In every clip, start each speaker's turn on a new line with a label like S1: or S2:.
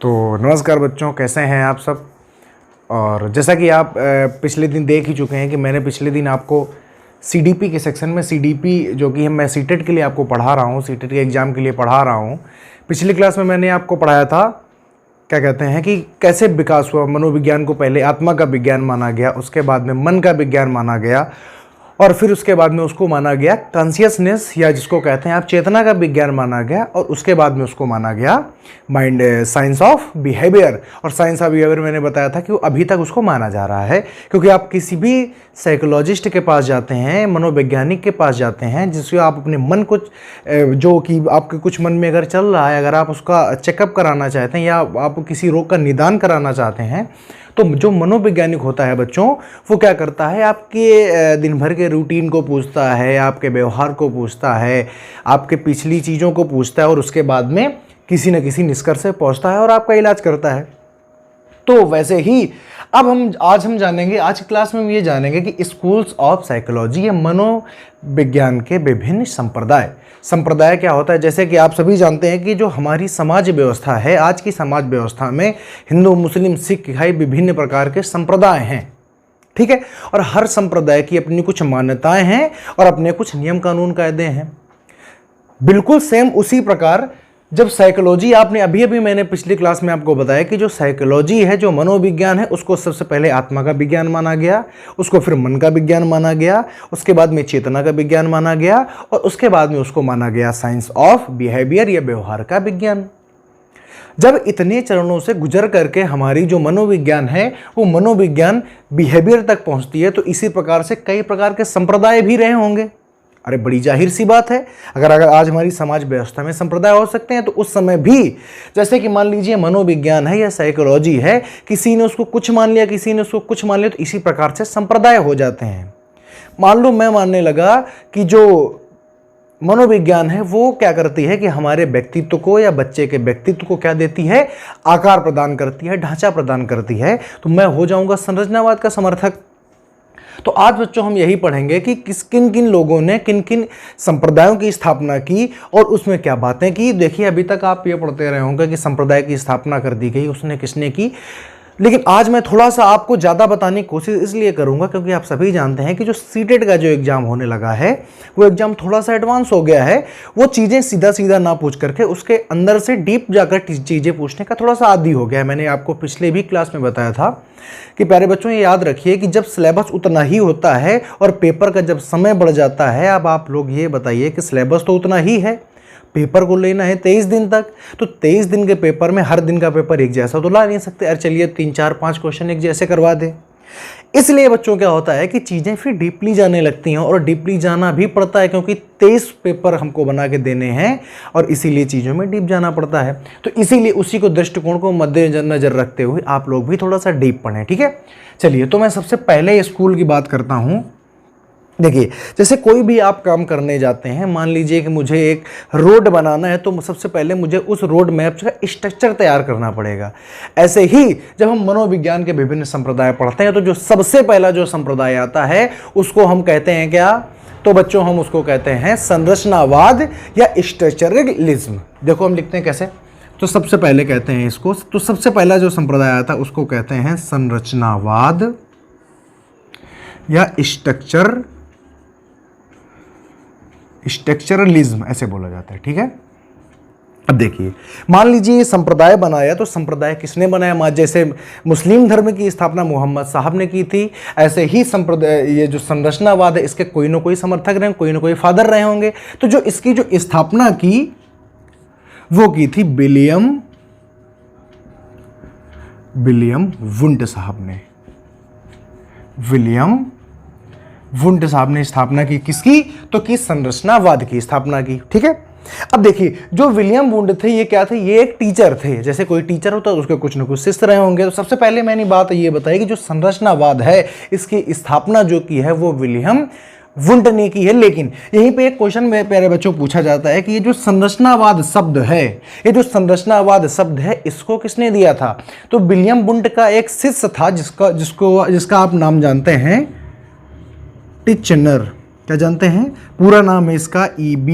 S1: तो नमस्कार बच्चों, कैसे हैं आप सब। और जैसा कि आप पिछले दिन देख ही चुके हैं कि मैंने पिछले दिन आपको सीडीपी के सेक्शन में सीडीपी जो कि मैं सीटेट के लिए आपको पढ़ा रहा हूँ, सीटेट के एग्ज़ाम के लिए पढ़ा रहा हूँ। पिछली क्लास में मैंने आपको पढ़ाया था क्या कहते हैं कि कैसे विकास हुआ। मनोविज्ञान को पहले आत्मा का विज्ञान माना गया, उसके बाद में मन का विज्ञान माना गया और फिर उसके बाद में उसको माना गया कॉन्शियसनेस या जिसको कहते हैं आप चेतना का विज्ञान माना गया और उसके बाद में उसको माना गया माइंड साइंस ऑफ बिहेवियर। और साइंस ऑफ बिहेवियर मैंने बताया था कि वो अभी तक उसको माना जा रहा है, क्योंकि आप किसी भी साइकोलॉजिस्ट के पास जाते हैं, मनोवैज्ञानिक के पास जाते हैं, जिससे आप अपने मन को जो कि आपके कुछ मन में अगर चल रहा है, अगर आप उसका चेकअप कराना चाहते हैं या आप किसी रोग का निदान कराना चाहते हैं, तो जो मनोवैज्ञानिक होता है बच्चों, वो क्या करता है, आपके दिन भर के रूटीन को पूछता है, आपके व्यवहार को पूछता है, आपके पिछली चीज़ों को पूछता है और उसके बाद में किसी न किसी निष्कर्ष से पहुंचता है और आपका इलाज करता है। तो वैसे ही अब आज हम जानेंगे, आज की क्लास में हम ये जानेंगे कि स्कूल्स ऑफ साइकोलॉजी या मनोविज्ञान के विभिन्न संप्रदाय क्या होता है। जैसे कि आप सभी जानते हैं कि जो हमारी समाज व्यवस्था है, आज की समाज व्यवस्था में हिंदू, मुस्लिम, सिख, ईसाई विभिन्न प्रकार के संप्रदाय हैं, ठीक है। और हर संप्रदाय की अपनी कुछ मान्यताएं हैं और अपने कुछ नियम कानून कायदे हैं। बिल्कुल सेम उसी प्रकार जब साइकोलॉजी, आपने अभी मैंने पिछली क्लास में आपको बताया कि जो साइकोलॉजी है, जो मनोविज्ञान है, उसको सबसे पहले आत्मा का विज्ञान माना गया, उसको फिर मन का विज्ञान माना गया, उसके बाद में चेतना का विज्ञान माना गया और उसके बाद में उसको माना गया साइंस ऑफ बिहेवियर या व्यवहार का विज्ञान। जब इतने चरणों से गुजर करके हमारी जो मनोविज्ञान है वो मनोविज्ञान बिहेवियर तक पहुंचती है, तो इसी प्रकार से कई प्रकार के संप्रदाय भी रहे होंगे। अरे बड़ी जाहिर सी बात है, अगर आज हमारी समाज व्यवस्था में संप्रदाय हो सकते हैं तो उस समय भी, जैसे कि मान लीजिए मनोविज्ञान है या साइकोलॉजी है, किसी ने उसको कुछ मान लिया, किसी ने उसको कुछ मान लिया, तो इसी प्रकार से संप्रदाय हो जाते हैं। मान लो मैं मानने लगा कि जो मनोविज्ञान है वो क्या करती है कि हमारे व्यक्तित्व को या बच्चे के व्यक्तित्व को क्या देती है, आकार प्रदान करती है, ढांचा प्रदान करती है, तो मैं हो जाऊंगा संरचनावाद का समर्थक। तो आज बच्चों हम यही पढ़ेंगे कि किन किन लोगों ने किन किन संप्रदायों की स्थापना की और उसमें क्या बातें की। देखिए अभी तक आप ये पढ़ते रहे होंगे कि संप्रदाय की स्थापना कर दी गई, उसने किसने की, लेकिन आज मैं थोड़ा सा आपको ज़्यादा बताने की कोशिश इसलिए करूंगा क्योंकि आप सभी जानते हैं कि जो सीटेट का जो एग्ज़ाम होने लगा है वो एग्ज़ाम थोड़ा सा एडवांस हो गया है। वो चीज़ें सीधा सीधा ना पूछ करके उसके अंदर से डीप जाकर चीज़ें पूछने का थोड़ा सा आदी हो गया है। मैंने आपको पिछले भी क्लास में बताया था कि प्यारे बच्चों ये याद रखिए कि जब सिलेबस उतना ही होता है और पेपर का जब समय बढ़ जाता है, अब आप लोग ये बताइए कि सिलेबस तो उतना ही है, पेपर को लेना है 23 दिन तक, तो 23 दिन के पेपर में हर दिन का पेपर एक जैसा तो ला नहीं सकते। अरे चलिए 3, 4, 5 क्वेश्चन एक जैसे करवा दे। इसलिए बच्चों क्या होता है कि चीज़ें फिर डीपली जाने लगती हैं और डीपली जाना भी पड़ता है क्योंकि 23 पेपर हमको बना के देने हैं और इसीलिए चीज़ों में डीप जाना पड़ता है। तो इसीलिए उसी को दृष्टिकोण को मद्देनजर रखते हुए आप लोग भी थोड़ा सा डीप पढ़ें, ठीक है। चलिए तो मैं सबसे पहले स्कूल की बात करता हूँ। देखिए जैसे कोई भी आप काम करने जाते हैं, मान लीजिए कि मुझे एक रोड बनाना है, तो सबसे पहले मुझे उस रोड मैप का स्ट्रक्चर तैयार करना पड़ेगा। ऐसे ही जब हम मनोविज्ञान के विभिन्न संप्रदाय पढ़ते हैं तो जो सबसे पहला जो संप्रदाय आता है उसको हम कहते हैं क्या, तो बच्चों हम उसको कहते हैं संरचनावाद या स्ट्रक्चरलिज्म। देखो हम लिखते हैं कैसे, तो सबसे पहले कहते हैं इसको, तो सबसे पहला जो संप्रदाय आता है उसको कहते हैं संरचनावाद या स्ट्रक्चरलिज्म, ऐसे बोला जाता है, ठीक है। अब देखिए मान लीजिए ये संप्रदाय बनाया, तो संप्रदाय किसने बनाया, जैसे मुस्लिम धर्म की स्थापना मोहम्मद साहब ने की थी, ऐसे ही संप्रदाय ये जो संरचनावाद है इसके कोई ना कोई समर्थक रहे, कोई ना कोई फादर रहे होंगे। तो जो इसकी जो स्थापना की वो की थी विलियम वुंड साहब ने। विलियम वुंड साहब ने स्थापना की, किसकी, तो कि संरचनावाद की स्थापना की, ठीक है। अब देखिए जो विलियम वुंड थे ये क्या थे, ये एक टीचर थे। जैसे कोई टीचर होता है उसके कुछ ना कुछ शिष्य रहे होंगे। तो सबसे पहले मैंने बात ये बताई कि जो संरचनावाद है इसकी स्थापना जो की है वो विलियम वुंड ने की है। लेकिन यहीं पे एक क्वेश्चन में प्यारे बच्चों पूछा जाता है कि ये जो संरचनावाद शब्द है, ये जो संरचनावाद शब्द है इसको किसने दिया था, तो विलियम वुंड का एक शिष्य था जिसका आप नाम जानते हैं टिचनर। क्या जानते हैं, पूरा नाम है इसका E.B.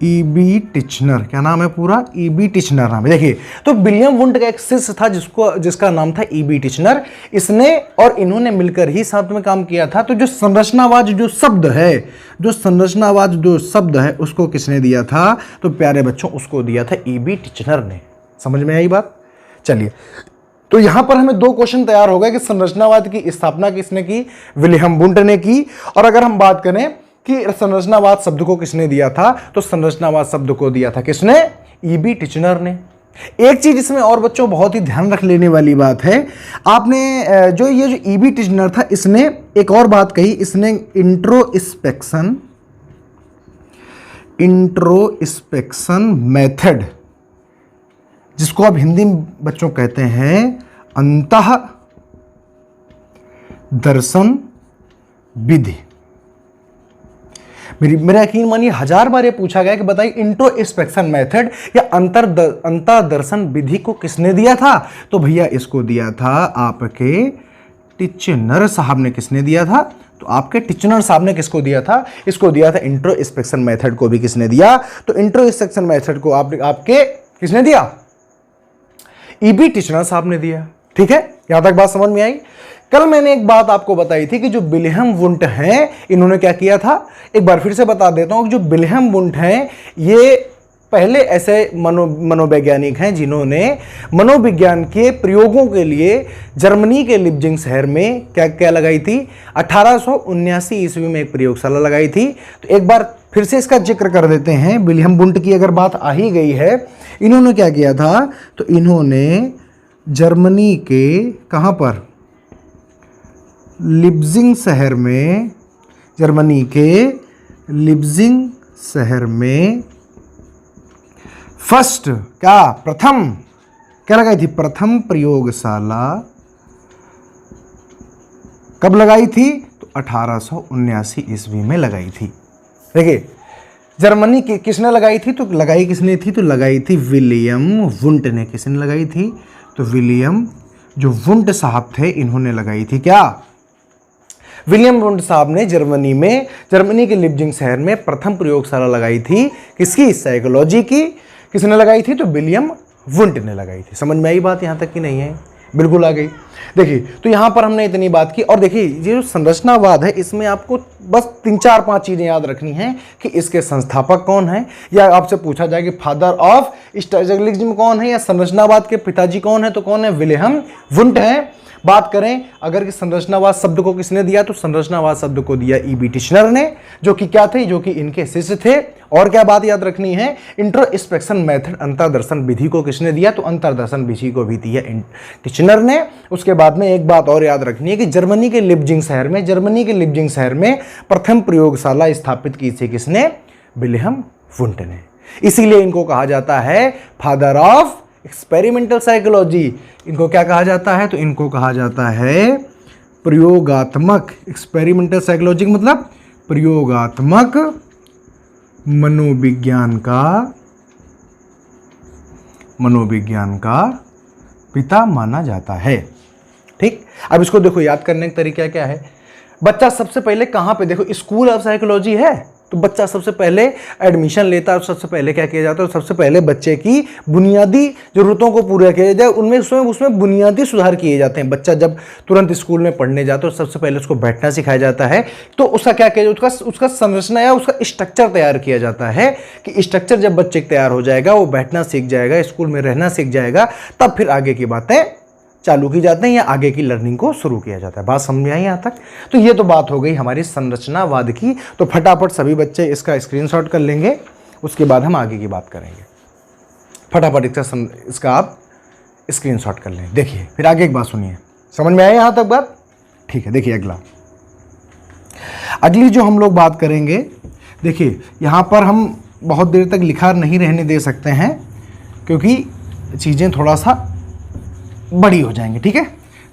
S1: ईबी टिचनर, क्या नाम है पूरा? ईबी टिचनर नाम है। देखिए, तो विलियम वुंट का एक शिष्य था जिसका नाम था ईबी टिचनर। इसने और इन्होंने मिलकर ही साथ में काम किया था। तो जो संरचनावाद जो शब्द है उसको किसने दिया था? तो प्यारे बच्चों, उसको दिया था ईबी टिचनर ने। समझ में आई बात? चलिए, तो यहां पर हमें दो क्वेश्चन तैयार हो गए कि संरचनावाद की स्थापना किसने की? विलियम वुंट ने की। और अगर हम बात करें कि संरचनावाद शब्द को किसने दिया था, तो संरचनावाद शब्द को दिया था किसने? ईबी टिचनर ने। एक चीज इसमें और बच्चों बहुत ही ध्यान रख लेने वाली बात है, आपने जो ईबी टिचनर था, इसने एक और बात कही, इसने इंट्रोस्पेक्शन मेथड, जिसको आप हिंदी में बच्चों कहते हैं अंतः दर्शन विधि। मेरा यकीन मानिए 1000 बार ये पूछा गया कि बताइए इंट्रोस्पेक्शन मेथड या अंतः दर्शन विधि को किसने दिया था? तो भैया इसको दिया था आपके टिचनर साहब ने। किसने दिया था? तो आपके टिचनर साहब ने किसको दिया था? इसको दिया था इंट्रोस्पेक्शन मेथड को भी किसने दिया? तो इंट्रोस्पेक्शन मेथड को आपके किसने दिया? ईबी टिचनर साहब ने दिया। ठीक है, यहां तक बात समझ में आई? कल मैंने एक बात आपको बताई थी कि जो विलियम वुंट हैं, इन्होंने क्या किया था? एक बार फिर से बता देता हूं कि जो विलियम वुंट हैं, ये पहले ऐसे मनोवैज्ञानिक हैं जिन्होंने मनोविज्ञान के प्रयोगों के लिए जर्मनी के लिप्जिंग शहर में क्या लगाई थी? 1879 ईस्वी में एक प्रयोगशाला लगाई थी। तो एक बार फिर से इसका जिक्र कर देते हैं। विलियम वुंट की अगर बात आ ही गई है, इन्होंने क्या किया था? तो इन्होंने जर्मनी के कहां पर? लिप्जिंग शहर में, जर्मनी के लिप्जिंग शहर में फर्स्ट प्रथम क्या लगाई थी? प्रथम प्रयोगशाला कब लगाई थी? तो 1879 ईस्वी में लगाई थी। देखिए, जर्मनी की किसने लगाई थी? तो लगाई किसने थी? तो लगाई थी विलियम वुंट ने। किसने लगाई थी? तो विलियम जो वुंट साहब थे, इन्होंने लगाई थी। क्या? विलियम वुंट साहब ने जर्मनी के लिप्जिंग शहर में प्रथम प्रयोगशाला लगाई थी। किसकी? साइकोलॉजी की। किसने लगाई थी? तो विलियम वुंट ने लगाई थी। समझ में आई बात यहां तक कि नहीं है? बिल्कुल आ गई। देखिए, तो यहां पर हमने इतनी बात की। और देखिए, ये जो संरचनावाद है, इसमें आपको बस 3-4-5 चीजें याद रखनी है कि इसके संस्थापक कौन है, या आपसे पूछा जाए कि फादर ऑफ स्ट्रक्चरलिज्म कौन है, या संरचनावाद के पिताजी कौन है, तो कौन है? विलियम वुंट है। बात करें अगर कि संरचनावाद शब्द को किसने दिया, तो संरचनावाद शब्द को दिया ईबी टिचनर ने, जो कि क्या थे? जो कि इनके शिष्य थे। और क्या बात याद रखनी है? इंट्रोस्पेक्शन मेथड, अंतर्दर्शन विधि को किसने दिया? तो अंतर्दर्शन विधि को भी दिया टिचनर ने। उसके बाद में एक बात और याद रखनी है कि जर्मनी के लिप्जिंग शहर में प्रथम प्रयोगशाला स्थापित की थी किसने? विलियम वुंट ने। इसीलिए इनको कहा जाता है फादर ऑफ एक्सपेरिमेंटल साइकोलॉजी। इनको क्या कहा जाता है? तो इनको कहा जाता है प्रयोगात्मक, एक्सपेरिमेंटल साइकोलॉजी मतलब प्रयोगात्मक मनोविज्ञान का पिता माना जाता है। ठीक, अब इसको देखो, याद करने का तरीका क्या है? बच्चा सबसे पहले कहां पे, देखो स्कूल ऑफ साइकोलॉजी है, तो बच्चा सबसे पहले एडमिशन लेता है। सबसे पहले क्या किया जाता है? सबसे पहले बच्चे की बुनियादी जरूरतों को पूरा किया जाए, उसमें बुनियादी सुधार किए जाते हैं। बच्चा जब तुरंत स्कूल में पढ़ने जाता है, सबसे पहले उसको बैठना सिखाया जाता है। तो उसका क्या किया जाता है? उसका संरचना या उसका स्ट्रक्चर तैयार किया जाता है कि स्ट्रक्चर जब बच्चे तैयार हो जाएगा, वो बैठना सीख जाएगा, स्कूल में रहना सीख जाएगा, तब फिर आगे की बातें चालू की जाते हैं या आगे की लर्निंग को शुरू किया जाता है। बात समझ में आई यहाँ तक? तो ये तो बात हो गई हमारी संरचनावाद की। तो फटाफट सभी बच्चे इसका स्क्रीनशॉट कर लेंगे, उसके बाद हम आगे की बात करेंगे। फटाफट इसका आप स्क्रीनशॉट कर लें। देखिए, फिर आगे एक बात सुनिए। समझ में आई यहाँ तक बात? ठीक है, देखिए अगली जो हम लोग बात करेंगे, देखिए यहाँ पर हम बहुत देर तक लिखा नहीं रहने दे सकते हैं, क्योंकि चीज़ें थोड़ा सा बड़ी हो जाएंगे। ठीक है,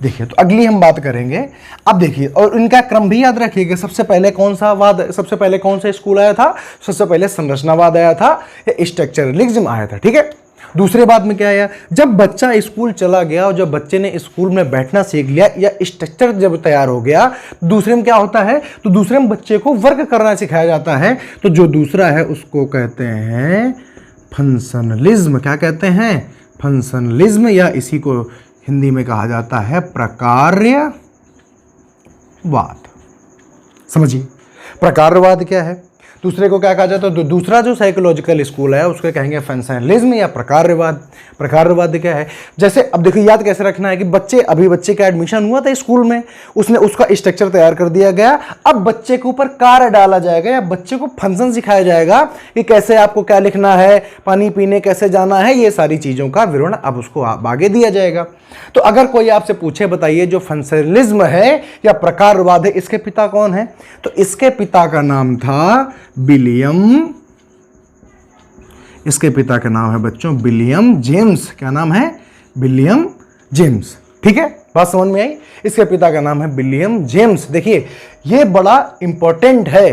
S1: देखिए, तो अगली हम बात करेंगे। अब देखिए, और इनका क्रम भी याद रखिएगा। सबसे पहले कौन सा स्कूल आया था? सबसे पहले संरचनावाद आया था या स्ट्रक्चरलिज्म आया था। ठीक है, दूसरे बात में क्या आया, जब बच्चा स्कूल चला गया और जब बच्चे ने स्कूल में बैठना सीख लिया या स्ट्रक्चर जब तैयार हो गया, दूसरे में क्या होता है, तो दूसरे में बच्चे को वर्क करना सिखाया जाता है। तो जो दूसरा है उसको कहते हैं फंक्शनलिज्म। क्या कहते हैं, फंक्शनलिज्म, या इसी को हिंदी में कहा जाता है प्रकार्यवाद। समझिए प्रकार्यवाद क्या है, दूसरे को क्या कहा जाता है, तो दूसरा जो साइकोलॉजिकल स्कूल है उसको कहेंगे फंक्शनलिज्म या प्रकार्यवाद। प्रकार्यवाद क्या है, जैसे अब देखिए याद कैसे रखना है कि बच्चे का एडमिशन हुआ था स्कूल में, उसने उसका स्ट्रक्चर तैयार कर दिया गया, अब बच्चे के ऊपर कार्य डाला जाएगा या बच्चे को फंक्शन सिखाया जाएगा कि कैसे आपको क्या लिखना है, पानी पीने कैसे जाना है, ये सारी चीज़ों का विवरण अब उसको आगे दिया जाएगा। तो अगर कोई आपसे पूछे बताइए जो फंक्शनलिज्म है या प्रकार्यवाद है, इसके पिता कौन है, तो इसके पिता का नाम था विलियम, इसके पिता का नाम है बच्चों विलियम जेम्स। क्या नाम है, विलियम जेम्स। ठीक है, बात समझ में आई, इसके पिता का नाम है विलियम जेम्स। देखिए ये बड़ा इंपॉर्टेंट है,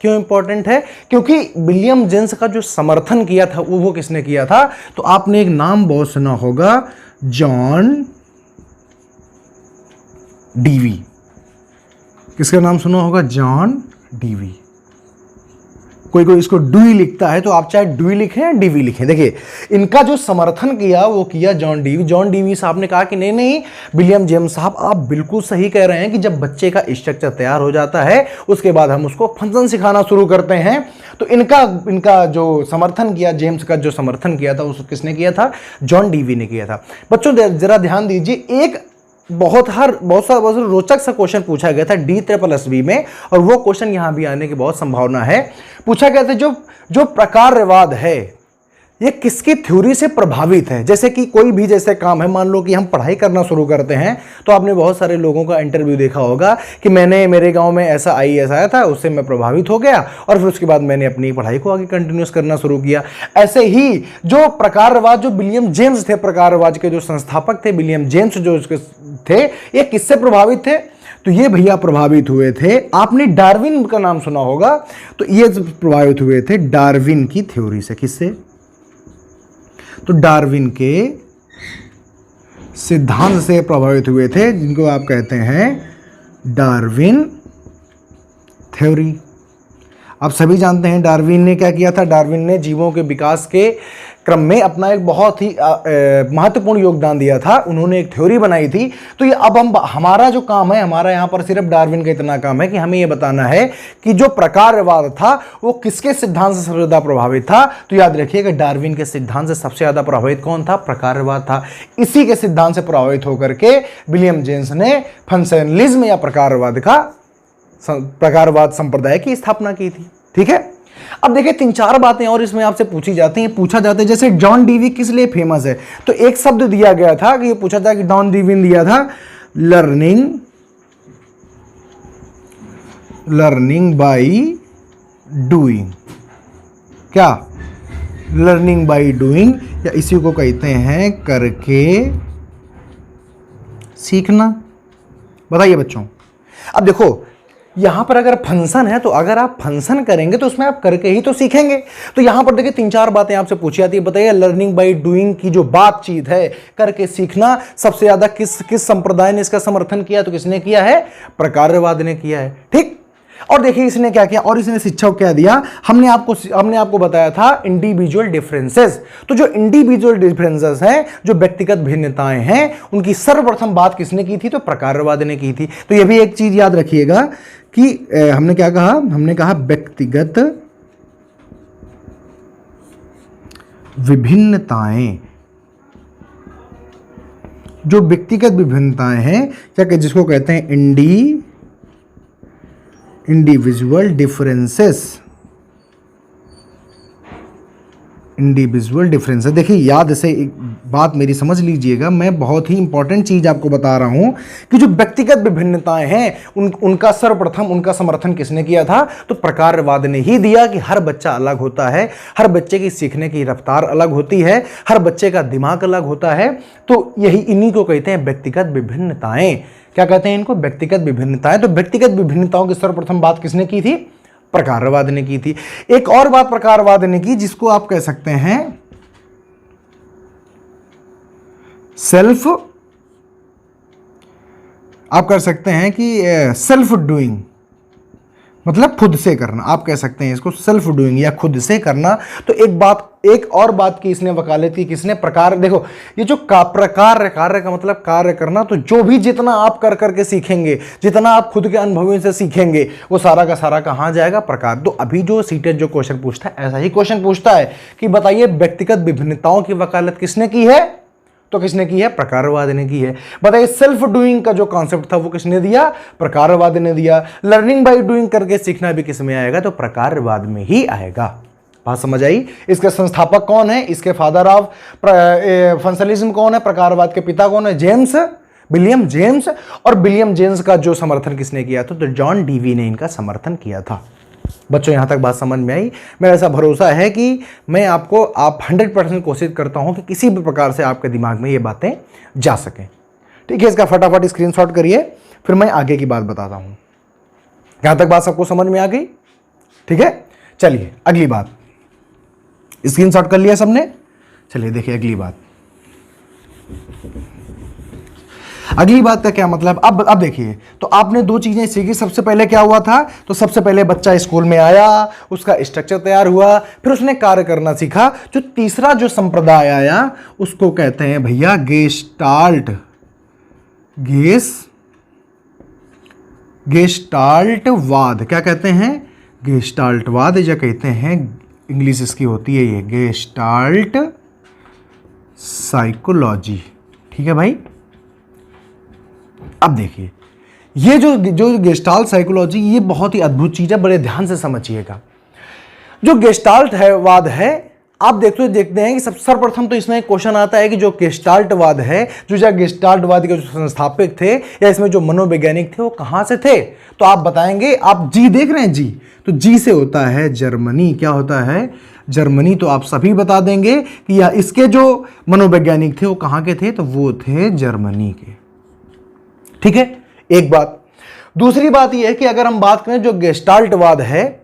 S1: क्यों इंपॉर्टेंट है, क्योंकि विलियम जेम्स का जो समर्थन किया था वो किसने किया था, तो आपने एक नाम बहुत सुना होगा, जॉन डीवी। किसका नाम सुना होगा, जॉन डीवी। कोई इसको डुई लिखता है तो आप चाहे डुई लिखें या डीवी लिखें। देखिए इनका जो समर्थन किया वो किया जॉन डीवी। जॉन डीवी साहब ने कहा कि नहीं नहीं विलियम जेम्स साहब आप बिल्कुल सही कह रहे हैं कि जब बच्चे का स्ट्रक्चर तैयार हो जाता है उसके बाद हम उसको फंक्शन सिखाना शुरू करते हैं। तो इनका जो समर्थन किया, जेम्स का जो समर्थन किया था उसको किसने किया था, जॉन डीवी ने किया था। बच्चों जरा ध्यान दीजिए, एक बहुत रोचक सा क्वेश्चन पूछा गया था DSSB में, और वो क्वेश्चन यहां भी आने की बहुत संभावना है। पूछा गया था जो प्रकार्यवाद है ये किसकी थ्योरी से प्रभावित है। जैसे कि कोई भी जैसे काम है, मान लो कि हम पढ़ाई करना शुरू करते हैं, तो आपने बहुत सारे लोगों का इंटरव्यू देखा होगा कि मेरे गांव में ऐसा IAS आया था, उससे मैं प्रभावित हो गया और फिर उसके बाद मैंने अपनी पढ़ाई को आगे कंटिन्यूस करना शुरू किया। ऐसे ही जो प्रकार्यवाद, जो विलियम जेम्स थे, प्रकार्यवाद के जो संस्थापक थे विलियम जेम्स जो थे, ये किससे प्रभावित थे, तो ये भैया प्रभावित हुए थे, आपने डार्विन का नाम सुना होगा, तो ये प्रभावित हुए थे डार्विन की थ्योरी से। किससे, तो डार्विन के सिद्धांत से प्रभावित हुए थे, जिनको आप कहते हैं डार्विन थ्योरी। आप सभी जानते हैं डार्विन ने क्या किया था, डार्विन ने जीवों के विकास के क्रम में अपना एक बहुत ही महत्वपूर्ण योगदान दिया था। उन्होंने एक थ्योरी बनाई थी। तो ये अब हमारा जो काम है, हमारा यहाँ पर सिर्फ डार्विन का इतना काम है कि हमें ये बताना है कि जो प्रकार्यवाद था वो किसके सिद्धांत से सबसे ज्यादा प्रभावित था। तो याद रखिएगा डार्विन के सिद्धांत से सबसे ज्यादा प्रभावित कौन था, प्रकार्यवाद था। इसी के सिद्धांत से प्रभावित होकर के विलियम जेम्स ने फंक्शनलिज्म या प्रकारवाद संप्रदाय की स्थापना की थी। ठीक है, अब देखिए 3-4 बातें और इसमें आपसे पूछा जाता है, जैसे जॉन डीवी किस लिए फेमस है, तो एक शब्द दिया गया था कि ये पूछा था कि जॉन डीवी ने दिया था लर्निंग बाई डूइंग। क्या, लर्निंग बाई डूइंग, या इसी को कहते हैं करके सीखना। बताइए बच्चों, अब देखो यहां पर अगर फंक्शन है तो अगर आप फंक्शन करेंगे तो उसमें आप करके ही तो सीखेंगे। तो यहां पर देखिए 3-4 बातें आपसे पूछी जाती है। बताइए लर्निंग बाय डूइंग की जो बातचीत है, करके सीखना, सबसे ज्यादा किस संप्रदाय ने इसका समर्थन किया, तो किसने किया है, प्रकार्यवाद ने किया है। ठीक, और देखिए इसने क्या किया, और इसने शिक्षा को क्या दिया, हमने आपको बताया था इंडिविजुअल डिफरेंसेस। तो जो इंडिविजुअल डिफरेंसेस हैं, जो व्यक्तिगत भिन्नताएं हैं, उनकी सर्वप्रथम बात किसने की थी, तो प्रकार्यवाद ने की थी। तो यह भी एक चीज याद रखिएगा कि हमने क्या कहा, हमने कहा व्यक्तिगत विभिन्नताएं, जो व्यक्तिगत विभिन्नताएं हैं क्या, जिसको कहते हैं इंडिविजुअल डिफरेंसेस। देखिए याद से एक बात मेरी समझ लीजिएगा, मैं बहुत ही इंपॉर्टेंट चीज आपको बता रहा हूं कि जो व्यक्तिगत विभिन्नताएं हैं उनका सर्वप्रथम उनका समर्थन किसने किया था, तो प्रकार्यवाद ने ही दिया कि हर बच्चा अलग होता है, हर बच्चे की सीखने की रफ्तार अलग होती है, हर बच्चे का दिमाग अलग होता है। तो यही इन्हीं को कहते हैं व्यक्तिगत विभिन्नताएं। क्या कहते हैं इनको, व्यक्तिगत विभिन्नताएं। तो व्यक्तिगत विभिन्नताओं की सर्वप्रथम बात किसने की थी, प्रकार्यवाद ने की थी। एक और बात प्रकार्यवाद ने की जिसको आप कह सकते हैं सेल्फ, आप कर सकते हैं कि सेल्फ डूइंग, मतलब खुद से करना, आप कह सकते हैं इसको सेल्फ डूइंग या खुद से करना। तो एक और बात की इसने वकालत की, किसने? प्रकार। देखो ये जो प्रकार, कार्य का मतलब कार्य करना, तो जो भी जितना आप कर करके सीखेंगे, जितना आप खुद के अनुभवों से सीखेंगे, वो सारा का सारा कहाँ जाएगा? प्रकार। तो अभी जो सीटेट जो क्वेश्चन पूछता है, ऐसा ही क्वेश्चन पूछता है कि बताइए व्यक्तिगत विभिन्नताओं की वकालत किसने की है? तो किसने की है? प्रकारवाद ने की है। बताइए सेल्फ डूइंग का जो कॉन्सेप्ट था वो किसने दिया? प्रकारवाद ने दिया। लर्निंग बाय डूइंग करके सीखना भी किस में आएगा? तो प्रकारवाद में ही आएगा। बात समझ आई? इसके संस्थापक कौन है? इसके फादर ऑफ फंक्शनलिज्म कौन है? प्रकारवाद के पिता कौन है? William James. और विलियम जेम्स का जो समर्थन किसने किया था? तो जॉन डीवी ने इनका समर्थन किया था। बच्चों यहां तक बात समझ में आई? मेरा ऐसा भरोसा है कि मैं आप 100% कोशिश करता हूं कि किसी भी प्रकार से आपके दिमाग में ये बातें जा सकें। ठीक है, इसका फटाफट स्क्रीनशॉट करिए, फिर मैं आगे की बात बताता हूं। यहां तक बात सबको समझ में आ गई? ठीक है, चलिए अगली बात। स्क्रीनशॉट कर लिया सबने? चलिए देखिए अगली बात। अगली बात का क्या मतलब? अब देखिए, तो आपने दो चीजें सीखी। सबसे पहले क्या हुआ था? तो सबसे पहले बच्चा स्कूल में आया, उसका स्ट्रक्चर तैयार हुआ, फिर उसने कार्य करना सीखा। जो तीसरा जो संप्रदाय आया उसको कहते हैं भैया गेस्टाल्ट। गेस्टाल्टवाद। क्या कहते हैं? गेस्टाल्टवाद, या कहते हैं इंग्लिश इसकी होती है ये गेस्टाल्ट साइकोलॉजी। ठीक है भाई। अब देखिए, ये जो गेस्टाल्ट साइकोलॉजी, ये बहुत ही अद्भुत चीज है, बड़े ध्यान से समझिएगा। जो गेस्टाल्ट है वाद है, आप देखते हैं कि सर्वप्रथम तो इसमें एक क्वेश्चन आता है कि जो गेस्टाल्टवाद है, जो गेस्टाल्टवाद के जो संस्थापक थे या इसमें जो मनोवैज्ञानिक थे, वो कहां से थे? तो आप बताएंगे। आप जी देख रहे हैं, जी, तो जी से होता है जर्मनी। क्या होता है? जर्मनी। तो आप सभी बता देंगे कि या इसके जो मनोवैज्ञानिक थे वो कहां के थे? तो वो थे जर्मनी के। ठीक है, एक बात। दूसरी बात यह है कि अगर हम बात करें जो गेस्टाल्टवाद है,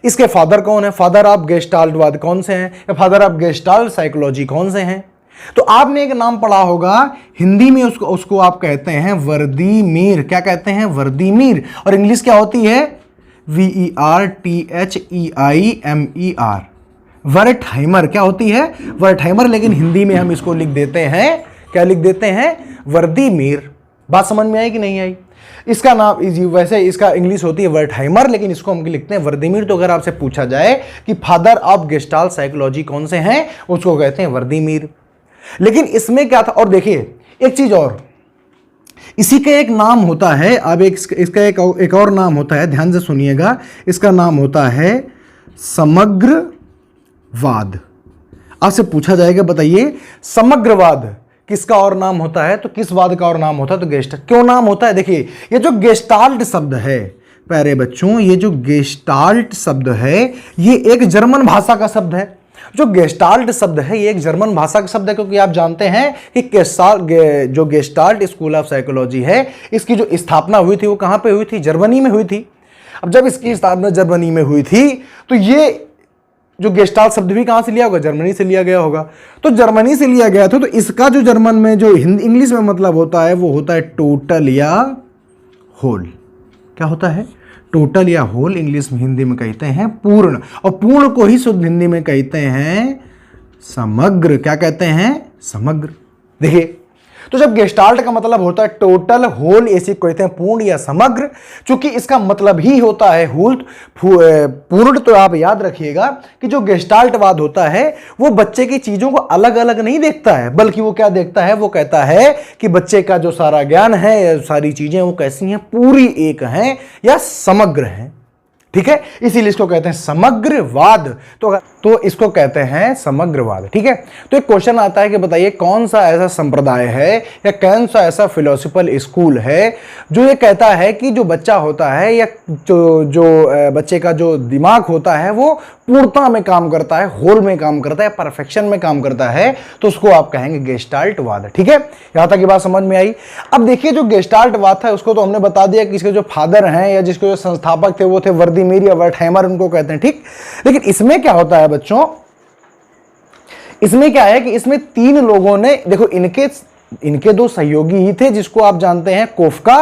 S1: इसके फादर कौन है? फादर ऑफ गेस्टाल्टवाद कौन से हैं? या फादर ऑफ गेस्टाल्ट साइकोलॉजी कौन से हैं? तो आपने एक नाम पढ़ा होगा हिंदी में, उसको आप कहते हैं वर्दीमीर। क्या कहते हैं? वर्दीमीर। और इंग्लिश क्या होती है? VERTHEIMER। वर्टहाइमर। क्या होती है? वर्टहाइमर। लेकिन हिंदी में हम इसको लिख देते हैं, क्या लिख देते हैं? वर्दीमीर। बात समझ में आई कि नहीं आई? इसका नाम वैसे इसका इंग्लिश होती है वर्टहाइमर, लेकिन इसको हम लिखते हैं वर्दीमीर। तो अगर आपसे पूछा जाए कि फादर ऑफ गेस्टाल्ट साइकोलॉजी कौन से हैं, उसको कहते हैं वर्दीमीर। लेकिन इसमें क्या था? और देखिए एक चीज और, इसी का एक नाम होता है। अब इसका एक और नाम होता है, ध्यान से सुनिएगा। इसका नाम होता है समग्रवाद। आपसे पूछा जाएगा बताइए समग्रवाद किसका और नाम होता है? तो किस वाद का और नाम होता है? तो गेस्टाल्ट। क्यों नाम होता है? देखिए, ये जो गेस्टाल्ट शब्द है प्यारे बच्चों, ये जो गेस्टाल्ट शब्द है, ये एक जर्मन भाषा का शब्द है। जो गेस्टाल्ट शब्द है ये एक जर्मन भाषा का शब्द है, क्योंकि आप जानते हैं कि जो गेस्टाल्ट स्कूल ऑफ साइकोलॉजी है, इसकी जो स्थापना हुई थी वो कहां पे हुई थी? जर्मनी में हुई थी। अब जब इसकी स्थापना जर्मनी में हुई थी, तो ये जो गेस्टाल्ट शब्द भी कहां से लिया होगा? जर्मनी से लिया गया होगा। तो जर्मनी से लिया गया था, तो इसका जो जर्मन में जो इंग्लिश में मतलब होता है वो होता है टोटल या होल। क्या होता है? टोटल या होल। इंग्लिश में, हिंदी में कहते हैं पूर्ण, और पूर्ण को ही शुद्ध हिंदी में कहते हैं समग्र। क्या कहते हैं? समग्र। देखिए, तो जब गेस्टाल्ट का मतलब होता है टोटल, होल, ऐसी कहते हैं पूर्ण या समग्र। चूंकि इसका मतलब ही होता है पूर्ण, तो आप याद रखिएगा कि जो गेस्टाल्टवाद होता है वो बच्चे की चीजों को अलग अलग नहीं देखता है, बल्कि वो क्या देखता है? वो कहता है कि बच्चे का जो सारा ज्ञान है या सारी चीजें वो कैसी हैं? पूरी एक हैं या समग्र हैं। ठीक है, इसीलिए इसको कहते हैं समग्रवाद। तो इसको कहते हैं समग्रवाद। ठीक है, तो एक क्वेश्चन आता है कि बताइए कौन सा ऐसा संप्रदाय है या कौन सा ऐसा फिलोसफिकल स्कूल है जो ये कहता है कि जो बच्चा होता है या जो बच्चे का जो दिमाग होता है वो पूर्णता में काम करता है, होल में काम करता है, परफेक्शन में काम करता है, तो उसको आप कहेंगे गेस्टाल्टवाद। ठीक है, यहां तक की बात समझ में आई। अब देखिए, जो गेस्टाल्टवाद था उसको तो हमने बता दिया कि इसके जो फादर हैं या जिसके जो संस्थापक थे वो थे वर्दीमीर या वर्टहाइमर, उनको कहते हैं। ठीक, लेकिन इसमें क्या होता है बच्चों? इसमें क्या है कि इसमें 3 लोगों ने, देखो इनके 2 सहयोगी ही थे जिसको आप जानते हैं कोफका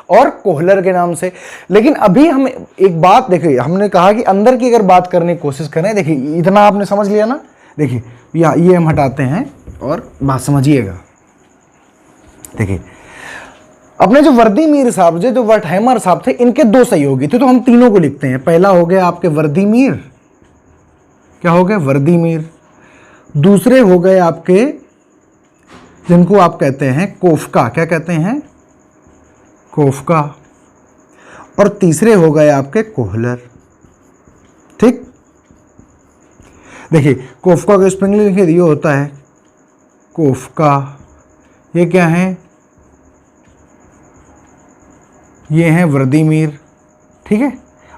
S1: और कोहलर के नाम से। लेकिन अभी हम एक बात देखिए, हमने कहा कि अंदर की अगर बात करने की कोशिश करें, देखिए इतना आपने समझ लिया ना, देखिए ये हम हटाते हैं और बात समझिएगा। देखिए अपने जो वर्दी मीर साहब जो वर्टहैमर साहब थे, इनके 2 सहयोगी थे, तो हम तीनों को लिखते हैं। पहला हो गया आपके वर्दी मीर, क्या हो गया, वर्दी मीर। दूसरे हो गए आपके जिनको आप कहते हैं कोफका, क्या कहते हैं, कोफका। और तीसरे हो गए आपके कोहलर। ठीक, देखिए कोफका का स्पेलिंग लिखे दिया होता है कोफका, ये क्या है, ये हैं वर्दीमीर, ठीक है।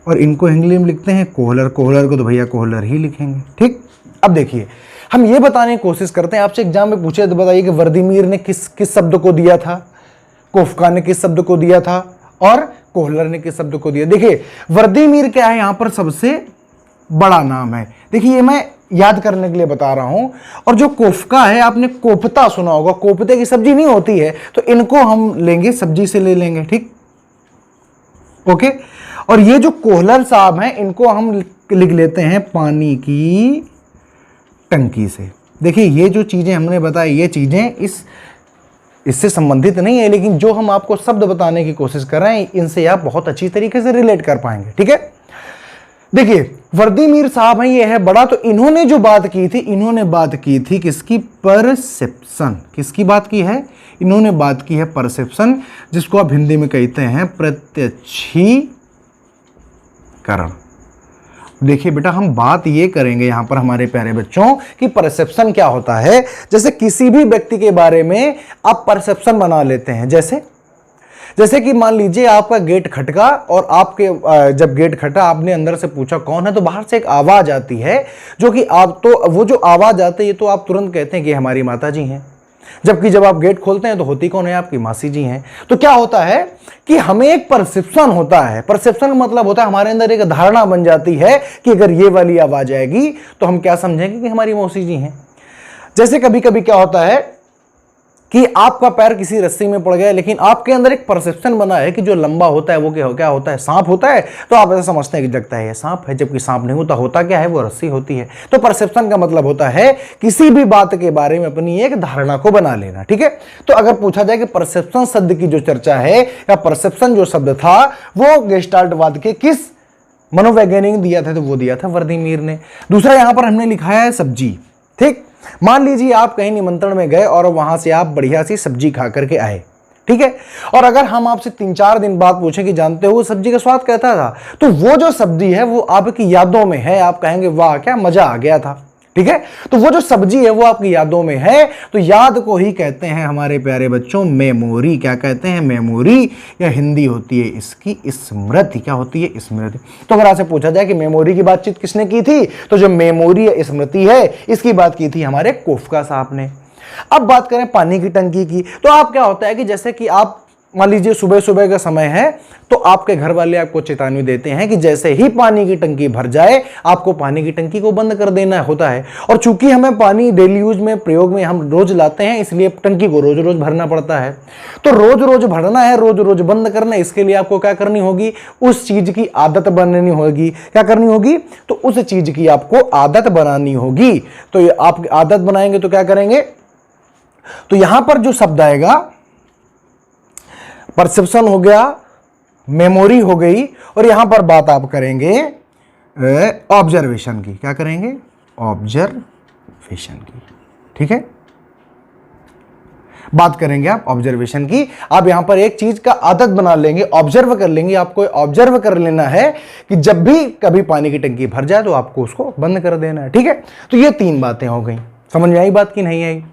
S1: और इनको हिंदी में लिखते हैं कोहलर, कोहलर को तो भैया कोहलर ही लिखेंगे। ठीक, अब देखिए हम ये बताने की कोशिश करते हैं, आपसे एग्जाम में पूछे तो बताइए कि वर्दीमीर ने किस शब्द को दिया था, कोफका ने किस शब्द को दिया था, और कोहलर ने किस शब्द को दिया। देखिए वर्दीमीर क्या है, यहाँ पर सबसे बड़ा नाम है। देखिए ये मैं याद करने के लिए बता रहा हूं। और जो कोफका है, आपने कोफ्ता सुना होगा, कोफ्ते की सब्जी नहीं होती है, तो इनको हम लेंगे सब्जी से ले लेंगे। ठीक, ओके। और ये जो कोहलर साहब हैं, इनको हम लिख लेते हैं पानी की टंकी से। देखिए ये जो चीजें हमने बताई, ये चीजें इससे संबंधित नहीं है, लेकिन जो हम आपको शब्द बताने की कोशिश कर रहे हैं, इनसे आप बहुत अच्छी तरीके से रिलेट कर पाएंगे। ठीक है, देखिए वर्दीमीर साहब हैं, ये है बड़ा, तो इन्होंने जो बात की थी, इन्होंने बात की थी किसकी, परसेप्शन। किसकी बात की है, इन्होंने बात की है परसेप्शन, जिसको आप हिंदी में कहते हैं प्रत्यक्षीकरण। देखिए बेटा हम बात ये करेंगे यहां पर हमारे प्यारे बच्चों कि परसेप्शन क्या होता है। जैसे किसी भी व्यक्ति के बारे में आप परसेप्शन बना लेते हैं। जैसे कि मान लीजिए आपका गेट खटका, और आपके जब गेट खटा, आपने अंदर से पूछा कौन है, तो बाहर से एक आवाज आती है, जो कि आप, तो वो जो आवाज आती है तो आप तुरंत कहते हैं कि हमारी माता जी हैं। जबकि जब आप गेट खोलते हैं तो होती कौन है, आपकी मासी जी हैं। तो क्या होता है कि हमें एक परसेप्शन होता है। परसेप्शन का मतलब होता है हमारे अंदर एक धारणा बन जाती है कि अगर ये वाली आवाज आएगी तो हम क्या समझेंगे कि हमारी मौसी जी हैं। जैसे कभी कभी क्या होता है कि आपका पैर किसी रस्सी में पड़ गया, लेकिन आपके अंदर एक परसेप्शन बना है कि जो लंबा होता है वो क्या होता है, सांप होता है, तो आप ऐसा समझते हैं कि लगता है ये सांप है, जबकि सांप नहीं होता, होता क्या है, वो रस्सी होती है। तो परसेप्शन का मतलब होता है किसी भी बात के बारे में अपनी एक धारणा को बना लेना। ठीक है, तो अगर पूछा जाए कि परसेप्शन शब्द की जो चर्चा है, या परसेप्शन जो शब्द था वो गेस्टाल्टवाद के किस मनोवैज्ञानिक ने दिया था, तो वो दिया था वर्दीमीर ने। दूसरा यहां पर हमने लिखा है सब्जी। ठीक, मान लीजिए आप कहीं निमंत्रण में गए और वहां से आप बढ़िया सी सब्जी खा करके आए। ठीक है, और अगर हम आपसे 3-4 दिन बाद पूछें कि जानते हो सब्जी का स्वाद कैसा था, तो वो जो सब्जी है वो आपकी यादों में है, आप कहेंगे वाह क्या मजा आ गया था। ठीक है, तो वो जो सब्जी है वो आपकी यादों में है, तो याद को ही कहते हैं हमारे प्यारे बच्चों मेमोरी। क्या कहते हैं, मेमोरी, या हिंदी होती है इसकी स्मृति। क्या होती है, स्मृति। तो अगर आपसे पूछा जाए कि मेमोरी की बातचीत किसने की थी, तो जो मेमोरी या स्मृति है, इसकी बात की थी हमारे कोफका साहब ने। अब बात करें पानी की टंकी की, तो आप क्या होता है कि जैसे कि आप मान लीजिए सुबह सुबह का समय है, तो आपके घर वाले आपको चेतावनी देते हैं कि जैसे ही पानी की टंकी भर जाए आपको पानी की टंकी को बंद कर देना होता है। और चूंकि हमें पानी डेली यूज में, प्रयोग में हम रोज लाते हैं, इसलिए टंकी को रोज रोज भरना पड़ता है। तो रोज रोज भरना है, रोज रोज बंद करना है, इसके लिए आपको क्या करनी होगी, उस चीज की आदत बनानी होगी। क्या करनी होगी, तो उस चीज की आपको आदत बनानी होगी। तो आप आदत बनाएंगे तो क्या करेंगे, तो यहां पर जो शब्द आएगा परसेप्शन हो गया, मेमोरी हो गई, और यहां पर बात आप करेंगे ऑब्जर्वेशन की। क्या करेंगे, ऑब्जर्वेशन की। ठीक है, बात करेंगे आप ऑब्जर्वेशन की। आप यहां पर एक चीज का आदत बना लेंगे, ऑब्जर्व कर लेंगे। आपको ऑब्जर्व कर लेना है कि जब भी कभी पानी की टंकी भर जाए तो आपको उसको बंद कर देना है। ठीक है, तो ये 3 बातें हो गई। समझ में आई बात की नहीं आई।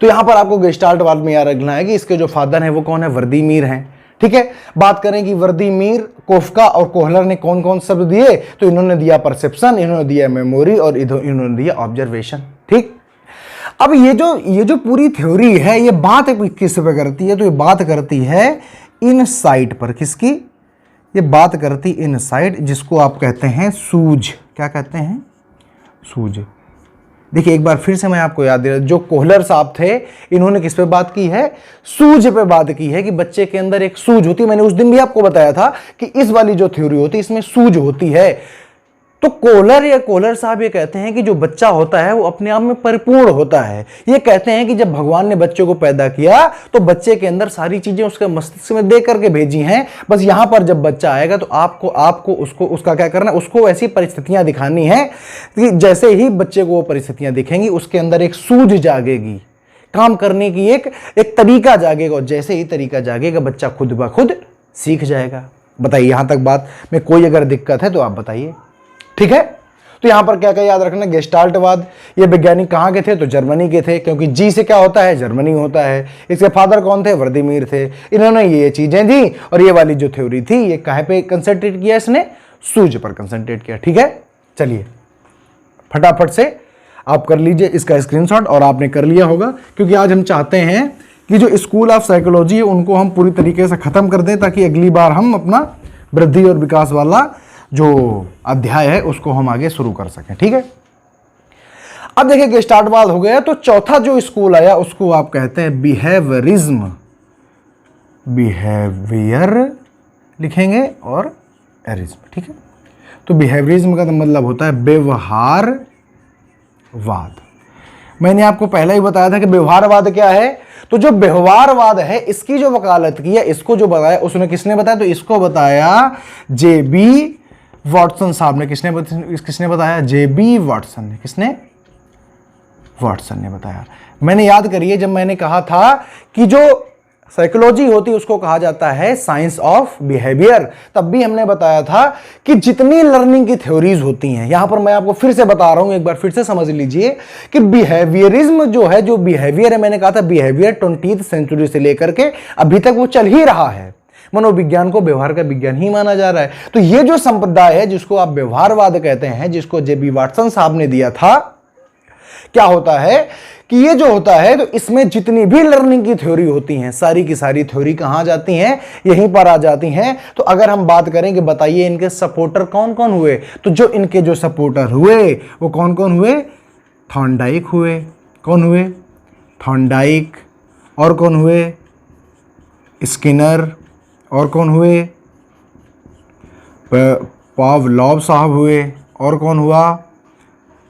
S1: तो यहां पर आपको गेस्टाल्टवाद में याद रखना है कि इसके जो फादर हैं वो कौन है, वर्दीमीर हैं। ठीक है, बात करें कि वर्दीमीर, कोफका और कोहलर ने कौन कौन शब्द दिए, तो इन्होंने दिया परसेप्शन, इन्होंने दिया मेमोरी, और इन्होंने दिया ऑब्जर्वेशन। ठीक, अब ये जो पूरी थ्योरी है, ये बात किस पे करती है, तो ये बात करती है इनसाइट पर। किसकी, ये बात करती इनसाइट, जिसको आप कहते हैं सूझ। क्या कहते हैं, सूझ। देखिए एक बार फिर से मैं आपको याद दिला, जो कोहलर साहब थे इन्होंने किस पे बात की है, सूझ पे बात की है कि बच्चे के अंदर एक सूझ होती है। मैंने उस दिन भी आपको बताया था कि इस वाली जो थ्योरी होती है इसमें सूझ होती है। तो कोहलर साहब ये कहते हैं कि जो बच्चा होता है वो अपने आप में परिपूर्ण होता है। ये कहते हैं कि जब भगवान ने बच्चे को पैदा किया तो बच्चे के अंदर सारी चीजें उसके मस्तिष्क में दे करके भेजी हैं, बस यहां पर जब बच्चा आएगा तो आपको उसका क्या करना है, उसको ऐसी परिस्थितियां दिखानी है कि जैसे ही बच्चे को वो परिस्थितियां दिखेंगी उसके अंदर एक सूझ जागेगी, काम करने की एक तरीका जागेगा, और जैसे ही तरीका जागेगा बच्चा खुद ब खुद सीख जाएगा। बताइए यहां तक बात में कोई अगर दिक्कत है तो आप बताइए, ठीक है। तो यहां पर क्या क्या याद रखना, गेस्टाल्टवाद, ये वैज्ञानिक कहां के थे, तो जर्मनी के थे, क्योंकि जी से क्या होता है, जर्मनी होता है। इसके फादर कौन थे, व्लादिमीर थे। इन्होंने ये चीजें दी और ये वाली जो थ्योरी थी ये कहां पे कंसंट्रेट किया, इसने सूझ पर कंसंट्रेट किया, ठीक है। चलिए फटाफट से आप कर लीजिए इसका स्क्रीनशॉट, और आपने कर लिया होगा, क्योंकि आज हम चाहते हैं कि जो स्कूल ऑफ साइकोलॉजी है उनको हम पूरी तरीके से खत्म कर दें, ताकि अगली बार हम अपना वृद्धि और विकास वाला जो अध्याय है उसको हम आगे शुरू कर सकें, ठीक है। अब देखिए गेस्टाल्टवाद हो गया, तो चौथा जो स्कूल आया उसको आप कहते हैं बिहेवियरिज्म। बिहेवियर लिखेंगे और एरिज्म, ठीक है। तो बिहेवियरिज्म का मतलब होता है व्यवहारवाद। मैंने आपको पहले ही बताया था कि व्यवहारवाद क्या है। तो जो व्यवहारवाद है इसकी जो वकालत की है, इसको जो बताया उसने किसने बताया, तो इसको बताया जेबी वॉटसन साहब ने। किसने बताया, जेबी वॉटसन ने। किसने, वॉटसन ने बताया। मैंने याद करिए जब मैंने कहा था कि जो साइकोलॉजी होती है उसको कहा जाता है साइंस ऑफ बिहेवियर, तब भी हमने बताया था कि जितनी लर्निंग की थ्योरीज होती हैं, यहां पर मैं आपको फिर से बता रहा हूं, एक बार फिर से समझ लीजिए कि बिहेवियरिज्म जो है, जो बिहेवियर है, मैंने कहा था बिहेवियर 20वीं सेंचुरी से लेकर के अभी तक वो चल ही रहा है। मनोविज्ञान को व्यवहार का विज्ञान ही माना जा रहा है। तो ये जो संप्रदाय है जिसको आप व्यवहारवाद कहते हैं, जिसको जेबी वाटसन साहब ने दिया था, क्या होता है कि ये जो होता है तो इसमें जितनी भी लर्निंग की थ्योरी होती हैं सारी की सारी थ्योरी कहां जाती हैं, यहीं पर आ जाती हैं। तो अगर हम बात करें कि बताइए इनके सपोर्टर कौन कौन हुए, तो जो इनके जो सपोर्टर हुए वो कौन कौन हुए, थॉर्नडाइक हुए। कौन हुए, थॉर्नडाइक। और कौन हुए, स्किनर। और कौन हुए, पावलोव साहब हुए। और कौन हुआ,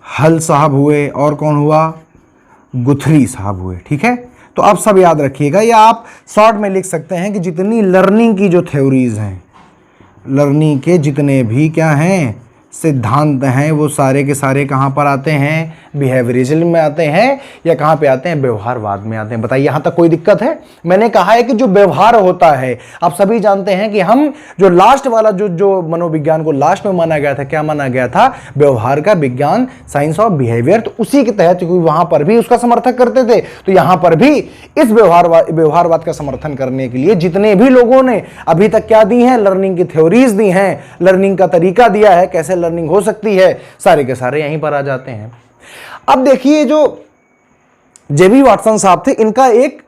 S1: हल साहब हुए। और कौन हुआ, गुथरी साहब हुए, ठीक है। तो आप सब याद रखिएगा, या आप शॉर्ट में लिख सकते हैं कि जितनी लर्निंग की जो थ्योरीज हैं, लर्निंग के जितने भी क्या हैं सिद्धांत हैं, वो सारे के सारे कहाँ पर आते हैं, बिहेवियरिज्म में आते हैं, या कहाँ पे आते हैं, व्यवहारवाद में आते हैं। बताइए यहाँ तक कोई दिक्कत है। मैंने कहा है कि जो व्यवहार होता है, आप सभी जानते हैं कि हम जो लास्ट वाला जो मनोविज्ञान को लास्ट में माना गया था, क्या माना गया था, व्यवहार का विज्ञान, साइंस ऑफ बिहेवियर। तो उसी के तहत वहां पर भी उसका समर्थन करते थे, तो यहां पर भी इस व्यवहारवाद का समर्थन करने के लिए जितने भी लोगों ने अभी तक क्या दी है, लर्निंग की थ्योरीज दी हैं, लर्निंग का तरीका दिया है, कैसे लर्निंग हो सकती है, सारे के सारे यहीं पर आ जाते हैं। अब देखिए जो जेबी वाटसन साहब थे, इनका एक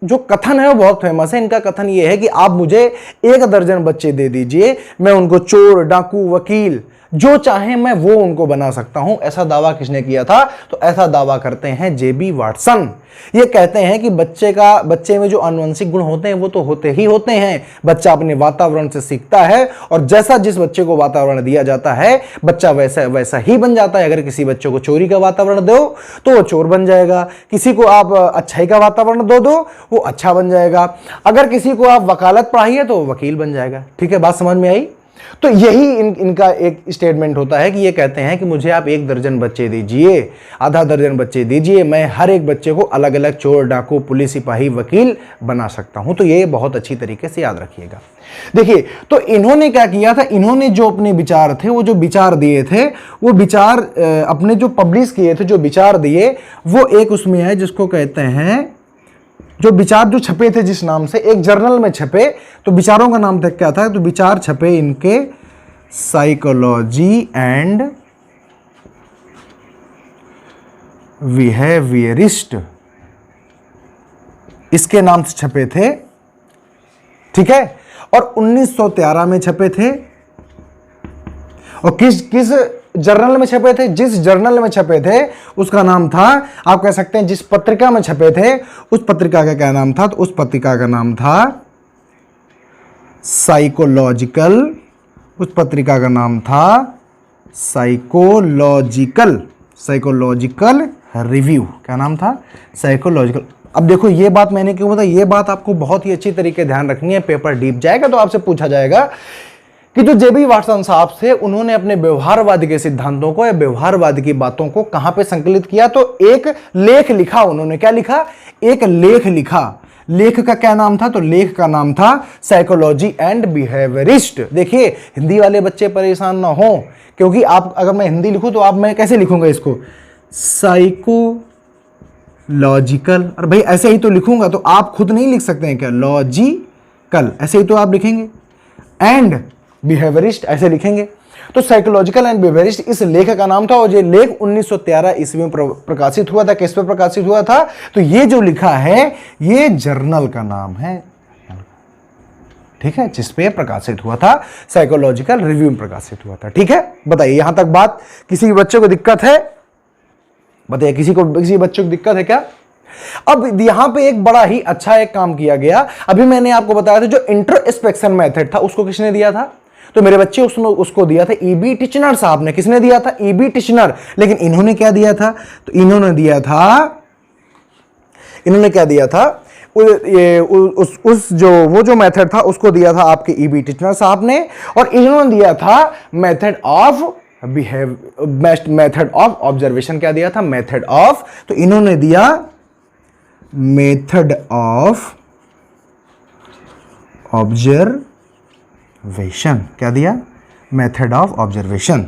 S1: जो कथन है वो बहुत फेमस है। इनका कथन ये है कि आप मुझे 1 दर्जन बच्चे दे दीजिए, मैं उनको चोर, डाकू, वकील जो चाहे मैं वो उनको बना सकता हूं। ऐसा दावा किसने किया था, तो ऐसा दावा करते हैं जेबी वाटसन। ये कहते हैं कि बच्चे में जो आनुवंशिक गुण होते हैं वो तो होते ही होते हैं। बच्चा अपने वातावरण से सीखता है, और जैसा जिस बच्चे को वातावरण दिया जाता है बच्चा वैसा ही बन जाता है। अगर किसी बच्चे को चोरी का वातावरण दो तो वो चोर बन जाएगा, किसी को आप अच्छाई का वातावरण दो वो अच्छा बन जाएगा, अगर किसी को आप वकालत पढ़ाइए तो वकील बन जाएगा। ठीक है, बात समझ में आई। तो यही इनका एक स्टेटमेंट होता है कि ये कहते हैं कि मुझे आप 1 दर्जन बच्चे दीजिए, आधा दर्जन बच्चे दीजिए, मैं हर एक बच्चे को अलग अलग चोर, डाकू, पुलिस, सिपाही, वकील बना सकता हूं। तो ये बहुत अच्छी तरीके से याद रखिएगा। देखिए, तो इन्होंने क्या किया था, इन्होंने जो अपने विचार थे, वो जो विचार दिए थे, वो विचार अपने जो पब्लिश किए थे, जो विचार दिए, वो एक उसमें है जिसको कहते हैं, जो विचार जो छपे थे जिस नाम से, एक जर्नल में छपे, तो विचारों का नाम था क्या था, तो विचार छपे इनके साइकोलॉजी एंड बिहेवियरिस्ट, इसके नाम से छपे थे। ठीक है, और 1913 में छपे थे। और किस जर्नल में छपे थे, जिस जर्नल में छपे थे उसका नाम था, आप कह सकते हैं जिस पत्रिका में छपे थे उस पत्रिका का क्या नाम था, तो उस पत्रिका का नाम था साइकोलॉजिकल, उस पत्रिका का नाम था साइकोलॉजिकल रिव्यू। क्या नाम था? साइकोलॉजिकल। अब देखो ये बात मैंने क्यों बताई, ये बात आपको बहुत ही अच्छी तरीके ध्यान रखनी है, पेपर डीप जाएगा तो आपसे पूछा जाएगा कि जो जे बी वाटसन साहब थे उन्होंने अपने व्यवहारवाद के सिद्धांतों को या व्यवहारवाद की बातों को कहां पे संकलित किया, तो एक लेख लिखा उन्होंने। क्या लिखा? एक लेख लिखा। लेख का क्या नाम था? तो लेख का नाम था साइकोलॉजी एंड बिहेवियरिस्ट। देखिए हिंदी वाले बच्चे परेशान ना हो, क्योंकि आप अगर मैं हिंदी लिखूं तो मैं कैसे लिखूंगा इसको? साइकोलॉजिकल। और भाई ऐसे ही तो लिखूंगा, तो आप खुद नहीं लिख सकते हैं क्या? लॉजिकल ऐसे ही तो आप लिखेंगे, एंड बिहेवियरिस्ट ऐसे लिखेंगे। तो साइकोलॉजिकल एंड बिहेवियरिस्ट इस लेख का नाम था, और ये लेख 1913 ईस्वी में प्रकाशित हुआ था। किस पे प्रकाशित हुआ था? तो ये जो लिखा है ये जर्नल का नाम है, ठीक है, जिस पे प्रकाशित हुआ था, साइकोलॉजिकल रिव्यू में प्रकाशित हुआ था। ठीक है, बताइए यहां तक बात किसी भी बच्चे को दिक्कत है? बताइए किसी बच्चे को दिक्कत है क्या? अब यहां पे एक बड़ा ही अच्छा एक काम किया गया। अभी मैंने आपको बताया था जो इंट्रोस्पेक्शन मेथड था उसको किसने दिया था? तो मेरे बच्चे उसको दिया था ईबी टिचनर साहब ने। किसने दिया था? EB Titchener. लेकिन इन्होंने क्या दिया था? तो इन्होंने क्या दिया था? वो जो मेथड था उसको दिया था आपके ईबी टिचनर साहब ने, और इन्होंने दिया था मेथड ऑफ ऑब्जर्वेशन। क्या दिया था? Method of. तो इन्होंने दिया मेथड ऑफ ऑब्जर्वेशन। क्या दिया? Method of observation.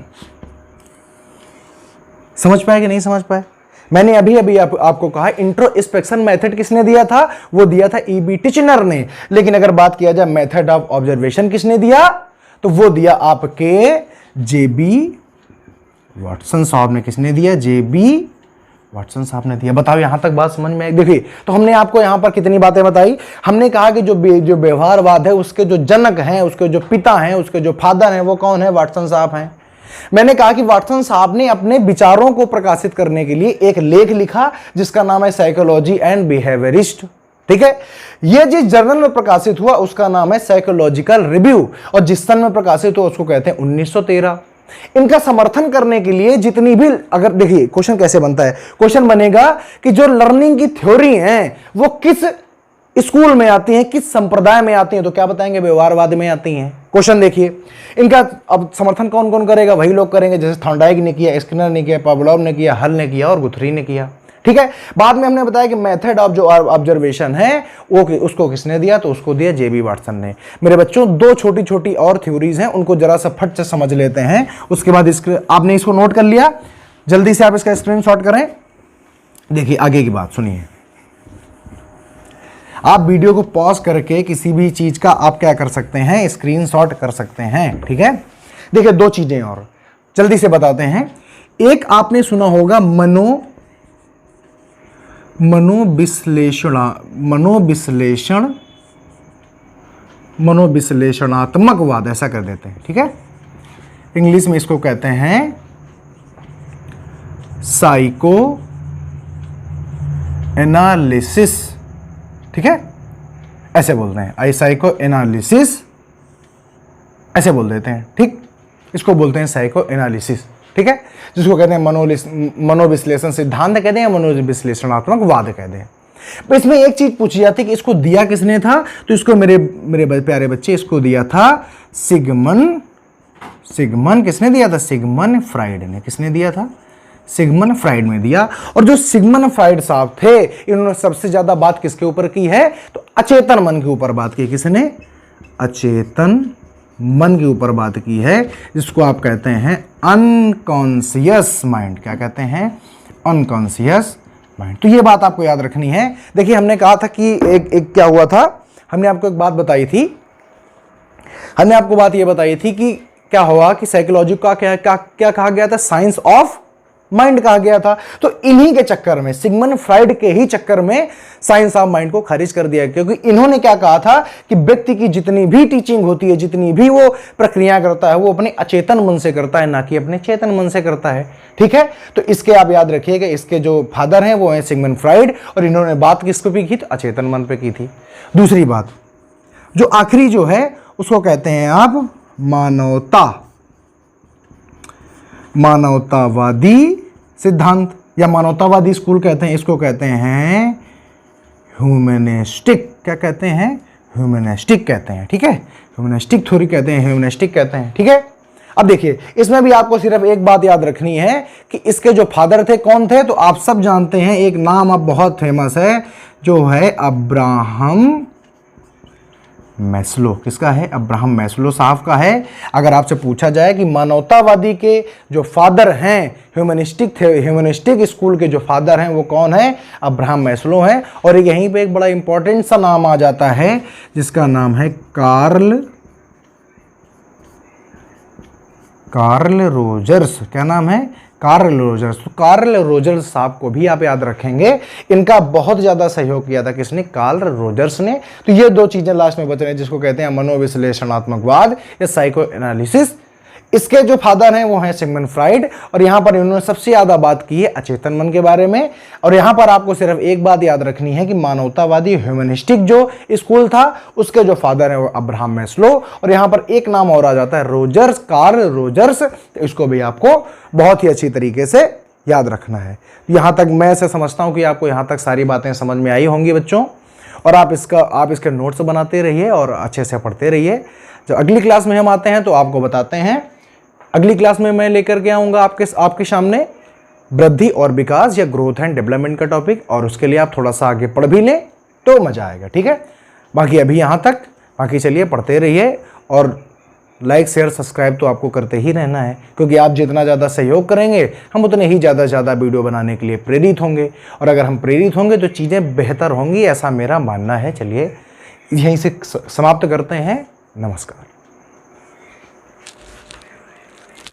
S1: समझ पाए कि नहीं समझ पाए? मैंने अभी आपको कहा इंट्रोस्पेक्शन मेथड किसने दिया था? वो दिया था ईबी टिचनर ने। लेकिन अगर बात किया जाए मेथड ऑफ ऑब्जर्वेशन किसने दिया, तो वो दिया आपके जेबी वाटसन साहब ने। किसने दिया? जेबी वाटसन साहब ने दिया। बताओ यहां तक बात समझ में आई? देखिए तो हमने आपको यहां पर कितनी बातें बताई। हमने कहा कि जो व्यवहारवाद है उसके जो जनक हैं, उसके जो पिता हैं, उसके जो फादर हैं, वो कौन है? वाटसन साहब हैं। मैंने कहा कि वाटसन साहब ने अपने विचारों को प्रकाशित करने के लिए एक लेख लिखा जिसका नाम है साइकोलॉजी एंड बिहेवियरिस्ट। ठीक है, यह जिस जर्नल में प्रकाशित हुआ उसका नाम है साइकोलॉजिकल रिव्यू, और जिस सन में प्रकाशित हुआ उसको कहते हैं 1913। इनका समर्थन करने के लिए जितनी भी, अगर देखिए क्वेश्चन कैसे बनता है, क्वेश्चन बनेगा कि जो लर्निंग की थ्योरी है वो किस स्कूल में आती हैं, किस संप्रदाय में आती हैं, तो क्या बताएंगे? व्यवहारवाद में आती हैं। क्वेश्चन देखिए इनका, अब समर्थन कौन कौन करेगा? वही लोग करेंगे जैसे थॉर्नडाइक ने किया, स्किनर ने किया, पावलोव ने किया, हल ने किया और गुथरी ने किया। ठीक है, बाद में हमने बताया कि मेथड ऑफ जो ऑब्जर्वेशन है वो उसको किसने दिया? तो उसको दिया जेबी वाटसन ने। मेरे बच्चों दो छोटी छोटी और थ्योरीज हैं, उनको जरा सा फट से समझ लेते हैं, उसके बाद आपने इसको नोट कर लिया, जल्दी से आप इसका स्क्रीनशॉट करें। देखिए आगे की बात सुनिए, आप वीडियो को पॉज करके किसी भी चीज का आप क्या कर सकते हैं? स्क्रीनशॉट कर सकते हैं। ठीक है, देखिए दो चीजें और जल्दी से बताते हैं। एक आपने सुना होगा मनोविश्लेषणात्मकवाद, ऐसा कर देते हैं। ठीक है, इंग्लिश में इसको कहते हैं साइको एनालिसिस। ठीक है, ऐसे बोलते हैं, साइको एनालिसिस ऐसे बोल देते हैं। ठीक, इसको बोलते हैं साइको एनालिसिस। ठीक है, जिसको कहते हैं मनोविश्लेषण सिद्धांत कहते हैं, मनोविश्लेषणात्मक वाद कहते हैं। पर इसमें एक चीज पूछी जाती है कि इसको दिया किसने था? तो इसको मेरे प्यारे बच्चे, इसको दिया था सिगमंड किसने दिया था? सिगमंड फ्राइड ने। किसने दिया था? सिगमंड फ्राइड ने दिया। और जो सिगमंड फ्राइड साहब थे, इन्होंने सबसे ज्यादा बात किसके ऊपर की है? तो अचेतन मन के ऊपर बात की। किसने? अचेतन मन के ऊपर बात की है, जिसको आप कहते हैं अनकॉन्शियस माइंड। क्या कहते हैं? Unconscious mind. तो ये बात आपको याद रखनी है। देखिए हमने कहा था कि एक क्या हुआ था, हमने आपको एक बात बताई थी, हमने आपको बात ये बताई थी कि क्या हुआ कि साइकोलॉजी का क्या कहा गया था? साइंस ऑफ माइंड कहा गया था। तो इन्हीं के चक्कर में, सिगमंड फ्राइड के ही चक्कर में साइंस ऑफ माइंड को खारिज कर दिया, क्योंकि इन्होंने क्या कहा था कि व्यक्ति की जितनी भी टीचिंग होती है, जितनी भी वो प्रक्रिया करता है, वो अपने अचेतन मन से करता है, ना कि अपने चेतन मन से करता है। ठीक है, तो इसके आप याद रखिएगा, इसके जो फादर हैं वो हैं सिगमंड फ्राइड, और इन्होंने बात किस पे की थी? अचेतन मन पे की थी। दूसरी बात, जो आखिरी जो है उसको कहते हैं आप मानवतावादी सिद्धांत, या मानवतावादी स्कूल कहते हैं। इसको कहते हैं ह्यूमनिस्टिक। क्या कहते हैं? ह्यूमनिस्टिक कहते हैं। ठीक है, ह्यूमनिस्टिक थ्योरी कहते हैं, ह्यूमनिस्टिक कहते हैं। ठीक है, अब देखिए, इसमें भी आपको सिर्फ एक बात याद रखनी है कि इसके जो फादर थे कौन थे, तो आप सब जानते हैं, एक नाम अब बहुत फेमस है, जो है अब्राहम मैस्लो। किसका है? अब्राहम मैस्लो साहब का है। अगर आपसे पूछा जाए कि मानवतावादी के जो फादर हैं, ह्यूमनिस्टिक स्कूल के जो फादर हैं वो कौन है? अब्राहम मैस्लो हैं। और यहीं पे एक बड़ा इंपॉर्टेंट सा नाम आ जाता है, जिसका नाम है कार्ल रोजर्स। क्या नाम है? Carl Rogers. तो कार्ल रोजर्स साहब को भी आप याद रखेंगे, इनका बहुत ज़्यादा सहयोग किया था। किसने? कार्ल रोजर्स ने। तो ये दो चीज़ें लास्ट में बच रही हैं, जिसको कहते हैं मनोविश्लेषणात्मकवाद या साइको एनालिसिस। इसके जो फादर हैं वो हैं सिगमंड फ्राइड, और यहाँ पर इन्होंने सबसे ज़्यादा बात की है अचेतन मन के बारे में। और यहाँ पर आपको सिर्फ एक बात याद रखनी है कि मानवतावादी ह्यूमनिस्टिक जो स्कूल था, उसके जो फादर हैं वो अब्राहम मैस्लो। और यहाँ पर एक नाम और आ जाता है रोजर्स, कार्ल रोजर्स। तो इसको भी आपको बहुत ही अच्छी तरीके से याद रखना है। यहाँ तक मैं ऐसे समझता हूँ कि आपको यहाँ तक सारी बातें समझ में आई होंगी बच्चों, और आप इसके नोट्स बनाते रहिए और अच्छे से पढ़ते रहिए। जब अगली क्लास में हम आते हैं तो आपको बताते हैं, अगली क्लास में मैं लेकर के आऊँगा आपके सामने वृद्धि और विकास या ग्रोथ एंड डेवलपमेंट का टॉपिक, और उसके लिए आप थोड़ा सा आगे पढ़ भी लें तो मज़ा आएगा। ठीक है, बाकी अभी यहाँ तक, बाकी चलिए पढ़ते रहिए, और लाइक शेयर सब्सक्राइब तो आपको करते ही रहना है, क्योंकि आप जितना ज़्यादा सहयोग करेंगे हम उतने ही ज़्यादा वीडियो बनाने के लिए प्रेरित होंगे, और अगर हम प्रेरित होंगे तो चीज़ें बेहतर होंगी, ऐसा मेरा मानना है। चलिए यहीं से समाप्त करते हैं। नमस्कार।